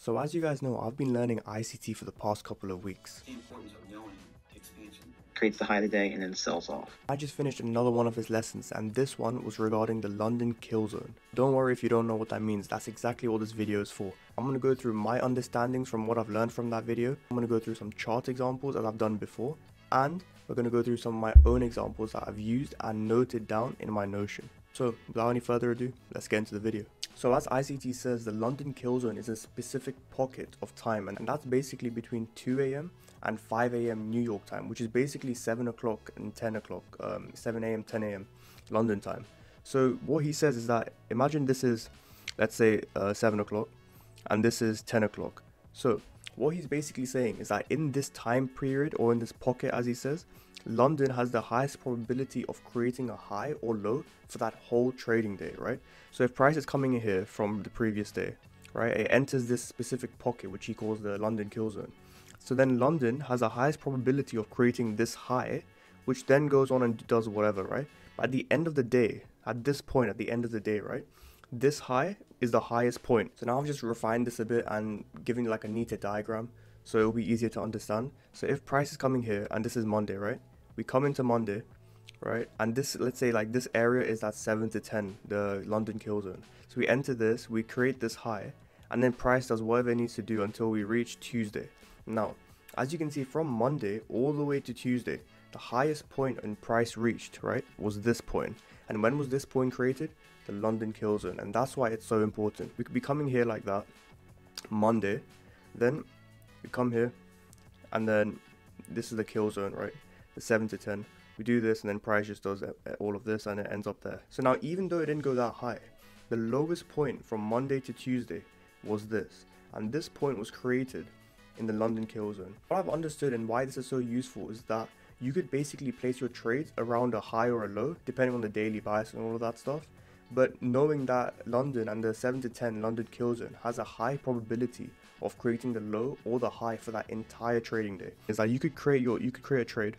So as you guys know, I've been learning ICT for the past couple of weeks. The importance of knowing expansion creates the high of the day and then sells off. I just finished another one of his lessons, and this one was regarding the London Killzone. Don't worry if you don't know what that means, that's exactly what this video is for. I'm going to go through my understandings from what I've learned from that video. I'm going to go through some chart examples as I've done before, and we're going to go through some of my own examples that I've used and noted down in my Notion. So without any further ado, let's get into the video. So as ICT says, the London Killzone is a specific pocket of time, and that's basically between 2 AM and 5 AM New York time, which is basically 7 o'clock and 10 o'clock, 7 AM, 10 AM London time. So what he says is that, imagine this is, let's say 7 o'clock, and this is 10 o'clock. So what he's basically saying is that in this time period, or in this pocket as he says, London has the highest probability of creating a high or low for that whole trading day, right? So if price is coming in here from the previous day, right, it enters this specific pocket, which he calls the London Killzone. So then London has the highest probability of creating this high, which then goes on and does whatever, right? But at the end of the day, at this point, at the end of the day, right, this high is the highest point. So now I've just refined this a bit and given like a neater diagram, so it'll be easier to understand. So if price is coming here, and this is Monday, right? We come into Monday, right? And this, let's say like this area is at 7 to 10, the London Killzone. So we enter this, we create this high, and then price does whatever it needs to do until we reach Tuesday. Now, as you can see, from Monday all the way to Tuesday, the highest point in price reached, right, was this point. And when was this point created? The London Killzone. And that's why it's so important. We could be coming here like that, Monday, then we come here, and then this is the Killzone, right? The 7 to 10. We do this, and then price just does all of this, and it ends up there. So now, even though it didn't go that high, the lowest point from Monday to Tuesday was this. And this point was created in the London Killzone. What I've understood and why this is so useful is that you could basically place your trades around a high or a low, depending on the daily bias and all of that stuff. But knowing that London and the 7 to 10 London Killzone has a high probability of creating the low or the high for that entire trading day, is that you could create a trade,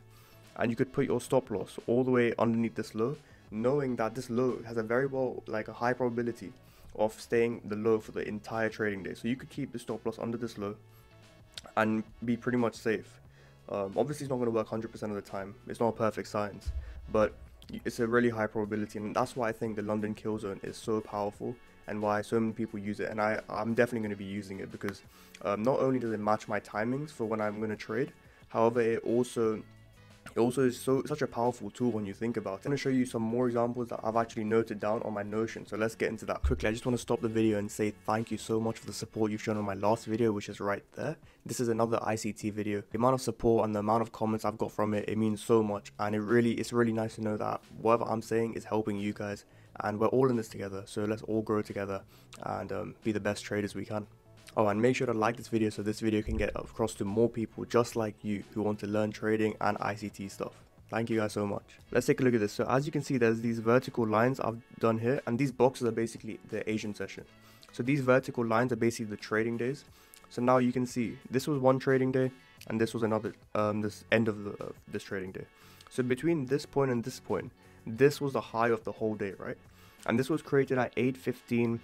and you could put your stop loss all the way underneath this low, knowing that this low has a very a high probability of staying the low for the entire trading day. So you could keep the stop loss under this low and be pretty much safe. Obviously it's not going to work 100% of the time, it's not a perfect science, but it's a really high probability, and that's why I think the London Killzone is so powerful and why so many people use it. And I'm definitely going to be using it because not only does it match my timings for when I'm going to trade, however it also is such a powerful tool when you think about it. I'm going to show you some more examples that I've actually noted down on my Notion, so let's get into that. Quickly, I just want to stop the video and say thank you so much for the support you've shown on my last video, which is right there. This is another ICT video. The amount of support and the amount of comments I've got from it, it means so much, and it's really nice to know that whatever I'm saying is helping you guys, and we're all in this together, so let's all grow together and be the best traders we can. Oh, and make sure to like this video so this video can get across to more people just like you who want to learn trading and ICT stuff. Thank you guys so much. Let's take a look at this. So as you can see, there's these vertical lines I've done here, and these boxes are basically the Asian session. So these vertical lines are basically the trading days. So now you can see this was one trading day, and this was another, this end of this trading day. So between this point and this point, this was the high of the whole day, right? And this was created at 8:15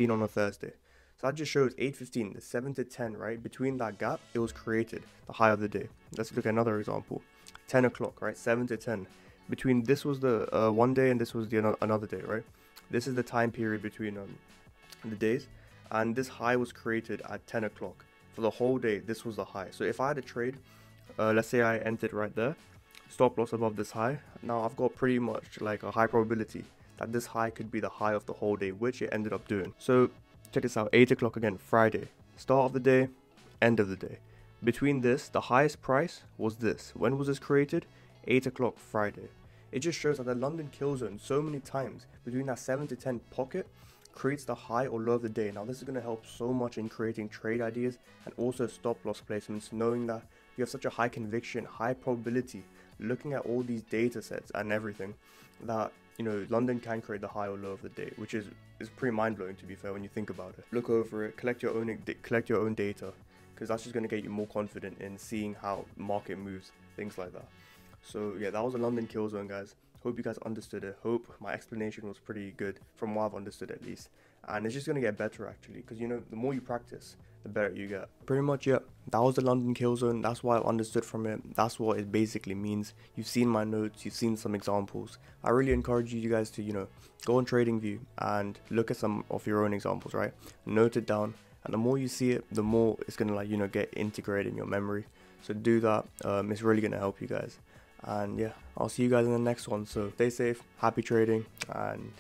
on a Thursday. So that just shows 8:15, the 7 to 10, right? Between that gap, it was created, the high of the day. Let's look at another example. 10 o'clock, right? 7 to 10. Between this was the one day and this was the another day, right? This is the time period between the days. And this high was created at 10 o'clock. For the whole day, this was the high. So if I had a trade, let's say I entered right there, stop loss above this high. Now I've got pretty much like a high probability that this high could be the high of the whole day, which it ended up doing. So check this out, 8 o'clock again, Friday. Start of the day, end of the day. Between this, the highest price was this. When was this created? 8 o'clock Friday. It just shows that the London Killzone so many times between that 7 to 10 pocket creates the high or low of the day. Now this is going to help so much in creating trade ideas and also stop loss placements, knowing that you have such a high conviction, high probability, looking at all these data sets and everything, that London can create the high or low of the day, which is pretty mind-blowing, to be fair, when you think about it. Look over it, collect your own data, because that's just going to get you more confident in seeing how market moves, things like that. So yeah, that was a London Killzone, guys. Hope you guys understood it. Hope my explanation was pretty good from what I've understood at least. and it's just going to get better actually, because you know, the more you practice, the better you get. Pretty much, yeah, that was the London Killzone. That's what I understood from it. That's what it basically means. You've seen my notes, you've seen some examples. I really encourage you guys to, you know, go on TradingView and look at some of your own examples, right? Note it down, and the more you see it, the more it's gonna, like, you know, get integrated in your memory. So do that. It's really gonna help you guys. And yeah, I'll see you guys in the next one. So stay safe, happy trading, and